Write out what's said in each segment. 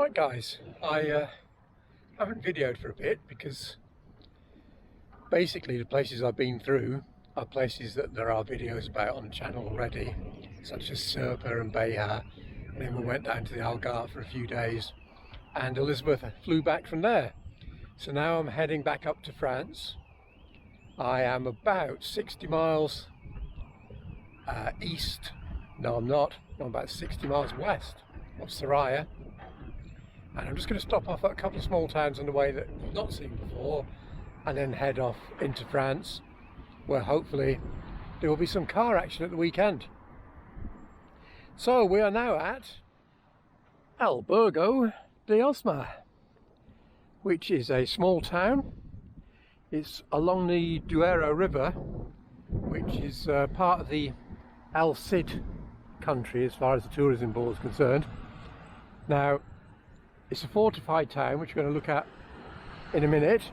Right guys, I haven't videoed for a bit because basically the places I've been through are places that there are videos about on the channel already, such as Serpa and Beja, and then we went down to the Algarve for a few days and Elizabeth flew back from there. So now I'm heading back up to France. I am about 60 miles east, no I'm not, I'm about 60 miles west of Saraya. And I'm just going to stop off at a couple of small towns on the way that I've not seen before and then head off into France, where hopefully there will be some car action at the weekend. So we are now at Albergo de Osma, which is a small town. It's along the Duero River, which is part of the Al Cid country as far as the tourism board is concerned. Now, it's a fortified town, which we're going to look at in a minute.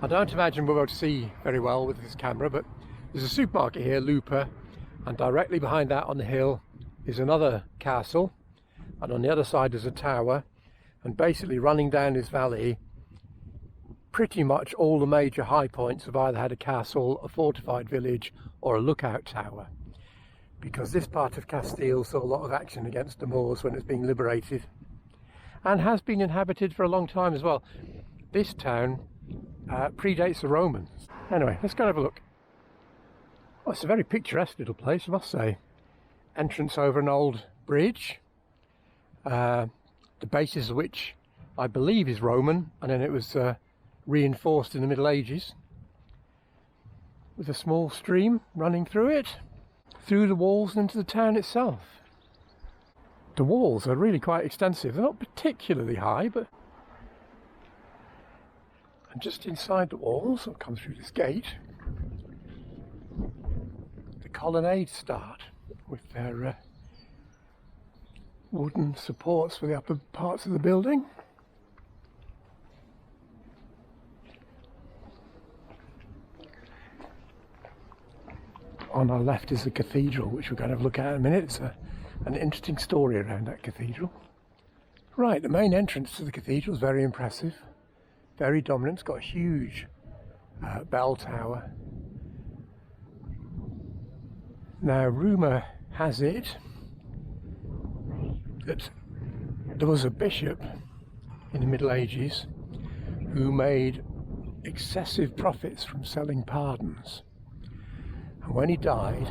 I don't imagine we're able to see very well with this camera, but there's a supermarket here, Lupa, and directly behind that on the hill is another castle, and on the other side is a tower, and basically running down this valley, pretty much all the major high points have either had a castle, a fortified village, or a lookout tower. Because this part of Castile saw a lot of action against the Moors when it's being liberated, and has been inhabited for a long time as well. This town predates the Romans. Anyway, let's go and have a look. Well, it's a very picturesque little place, I must say. Entrance over an old bridge, the basis of which I believe is Roman, and then it was reinforced in the Middle Ages, with a small stream running through it, through the walls and into the town itself. The walls are really quite extensive. They're not particularly high, but and just inside the walls, I'll come through this gate, the colonnades start with their wooden supports for the upper parts of the building. On our left is the cathedral, which we're going to have a look at in a minute. It's an interesting story around that cathedral. Right, the main entrance to the cathedral is very impressive, very dominant. It's got a huge bell tower. Now, rumour has it that there was a bishop in the Middle Ages who made excessive profits from selling pardons. And when he died,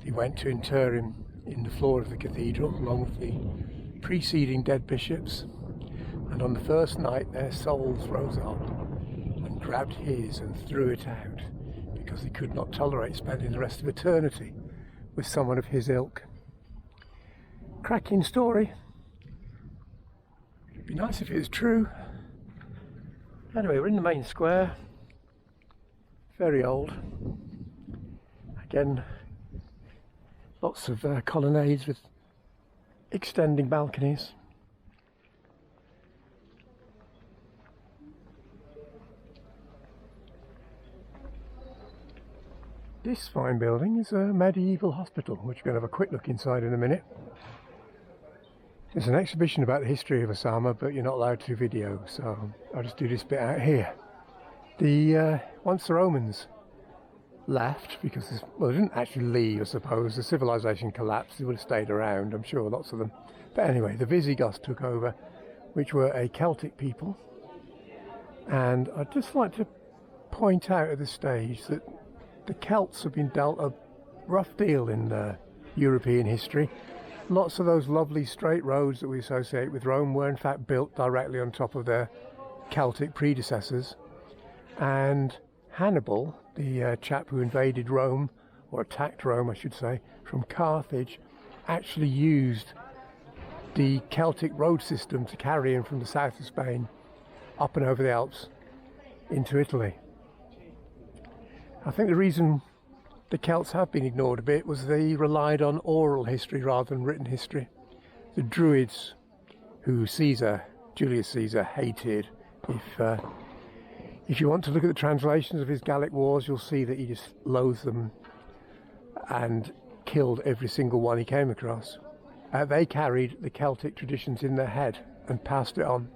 he went to inter him in the floor of the cathedral along with the preceding dead bishops, and on the first night their souls rose up and grabbed his and threw it out because he could not tolerate spending the rest of eternity with someone of his ilk. Cracking story. It'd be nice if it was true. Anyway, we're in the main square. Very old. Again, lots of colonnades with extending balconies. This fine building is a medieval hospital, which we're going to have a quick look inside in a minute. There's an exhibition about the history of Osama, but you're not allowed to video, so I'll just do this bit out here. Once the Romans left, because well, they didn't actually leave, I suppose. The civilization collapsed. They would have stayed around, I'm sure, lots of them. But anyway, the Visigoths took over, which were a Celtic people. And I'd just like to point out at this stage that the Celts have been dealt a rough deal in European history. Lots of those lovely straight roads that we associate with Rome were in fact built directly on top of their Celtic predecessors. And Hannibal, the chap who invaded Rome, or attacked Rome I should say, from Carthage, actually used the Celtic road system to carry him from the south of Spain up and over the Alps into Italy. I think the reason the Celts have been ignored a bit was they relied on oral history rather than written history. The Druids, who Julius Caesar hated, if you want to look at the translations of his Gallic Wars, you'll see that he just loathed them and killed every single one he came across. They carried the Celtic traditions in their head and passed it on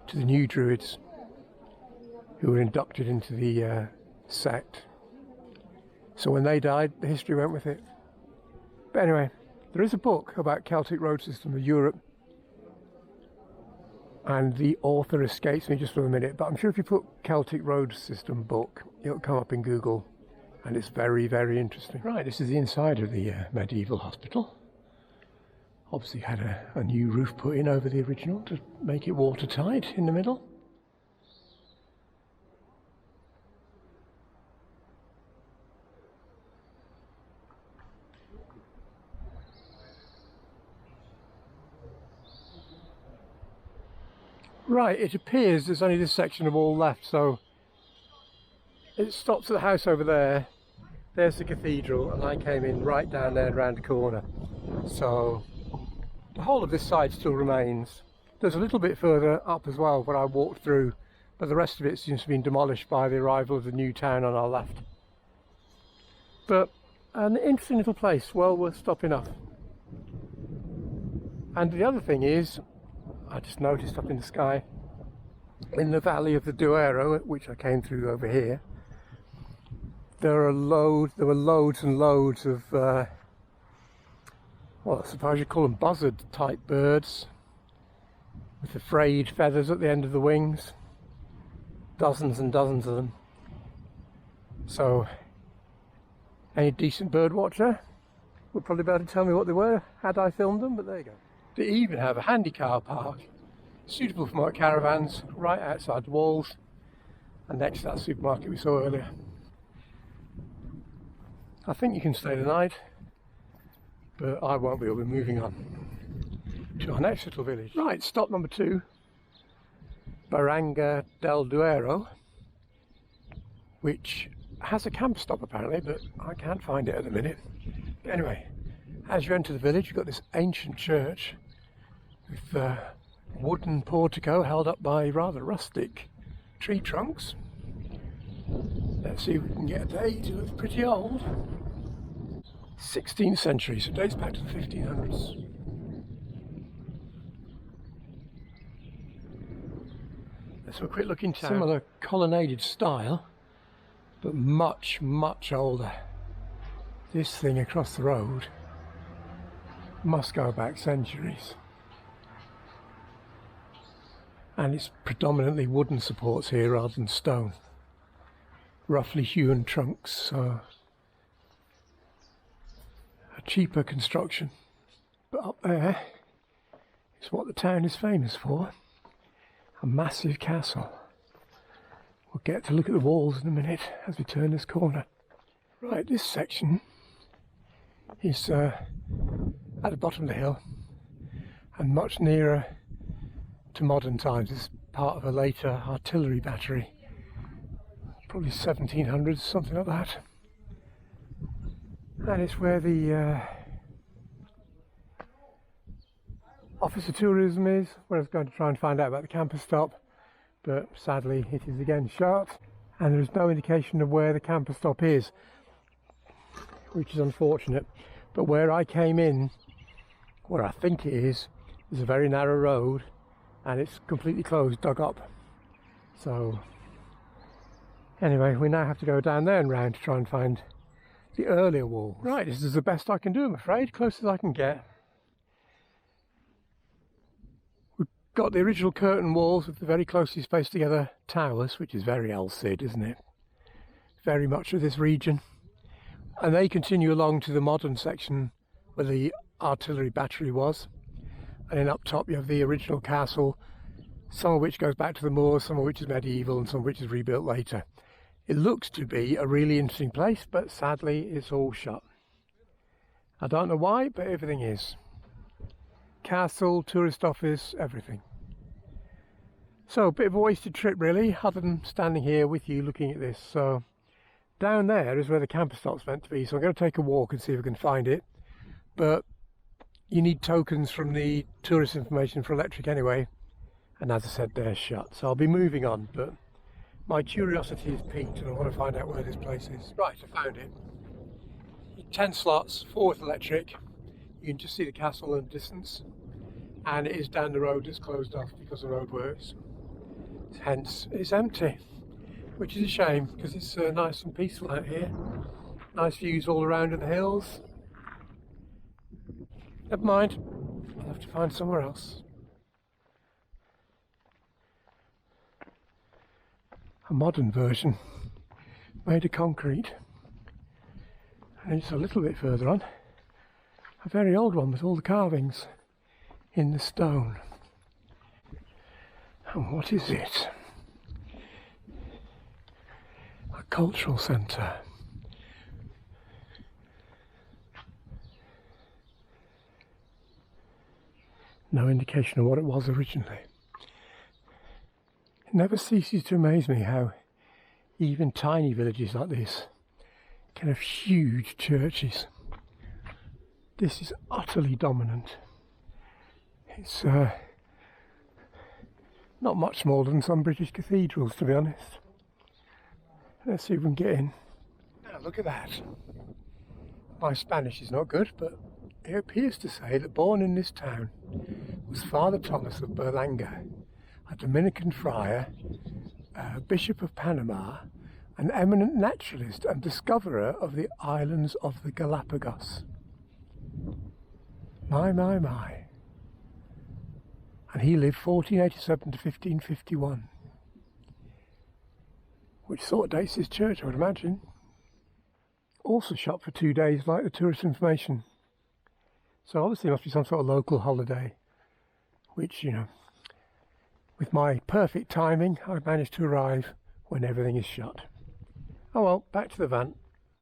to the new Druids who were inducted into the sect. So when they died, the history went with it. But anyway, there is a book about Celtic road system of Europe, and the author escapes me just for a minute, but I'm sure if you put Celtic road system book, it'll come up in Google, and it's very, very interesting. Right, this is the inside of the medieval hospital. Obviously had a new roof put in over the original to make it watertight in the middle. Right, it appears there's only this section of wall left, so it stops at the house over there. There's the cathedral, and I came in right down there and round the corner. So the whole of this side still remains. There's a little bit further up as well where I walked through, but the rest of it seems to have been demolished by the arrival of the new town on our left. But an interesting little place, well worth stopping up. And the other thing is, I just noticed up in the sky, in the valley of the Duero, which I came through over here, there were loads and loads of, well, I suppose you call them buzzard type birds, with the frayed feathers at the end of the wings, dozens and dozens of them. So, any decent bird watcher would probably be able to tell me what they were had I filmed them, but there you go. They even have a handy car park, suitable for my caravans, right outside the walls, and next to that supermarket we saw earlier. I think you can stay the night, but I won't be. We'll be moving on to our next little village. Right, stop number 2, Barranca del Duero, which has a camp stop apparently, but I can't find it at the minute. But anyway, as you enter the village, you've got this ancient church with a wooden portico held up by rather rustic tree trunks. Let's see if we can get a date. It looks pretty old. 16th century, so it dates back to the 1500s. Let's have a quick look into similar colonnaded style, but much, much older. This thing across the road must go back centuries, and it's predominantly wooden supports here rather than stone, roughly hewn trunks, so a cheaper construction. But up there is what the town is famous for, a massive castle. We'll get to look at the walls in a minute as we turn this corner. Right, this section is at the bottom of the hill and much nearer to modern times. It's part of a later artillery battery, probably 1700s, something like that. And it's where the Office of Tourism is, where I was going to try and find out about the campus stop, but sadly it is again shut, and there is no indication of where the campus stop is, which is unfortunate. But where I came in, where I think it is a very narrow road, and it's completely closed, dug up. So anyway, we now have to go down there and round to try and find the earlier walls. Right, this is the best I can do, I'm afraid, close as I can get. We've got the original curtain walls with the very closely spaced together towers, which is very El Cid, isn't it? Very much of this region. And they continue along to the modern section where the artillery battery was. And then up top you have the original castle, some of which goes back to the Moors, some of which is medieval, and some of which is rebuilt later. It looks to be a really interesting place, but sadly it's all shut. I don't know why, but everything is. Castle, tourist office, everything. So a bit of a wasted trip really, other than standing here with you looking at this. So down there is where the campus stop's meant to be, so I'm going to take a walk and see if I can find it. But you need tokens from the tourist information for electric anyway, and as I said, they're shut. So I'll be moving on, but my curiosity is piqued and I want to find out where this place is. Right, I found it. 10 slots, 4 with electric, You can just see the castle in the distance, and it is down the road that's closed off because the road works. Hence, it's empty, which is a shame because it's nice and peaceful out here. Nice views all around in the hills. Never mind, I'll have to find somewhere else. A modern version made of concrete, and it's a little bit further on, a very old one with all the carvings in the stone. And what is it? A cultural centre. No indication of what it was originally. It never ceases to amaze me how even tiny villages like this can have huge churches. This is utterly dominant. It's not much smaller than some British cathedrals, to be honest. Let's see if we can get in. Now look at that. My Spanish is not good, but it appears to say that born in this town was Father Thomas of Berlanga, a Dominican friar, Bishop of Panama, an eminent naturalist and discoverer of the islands of the Galapagos. My. And he lived 1487 to 1551, which sort of dates his church, I would imagine. Also shut for 2 days like the tourist information. So obviously it must be some sort of local holiday, which, you know, with my perfect timing, I managed to arrive when everything is shut. Oh well, back to the van.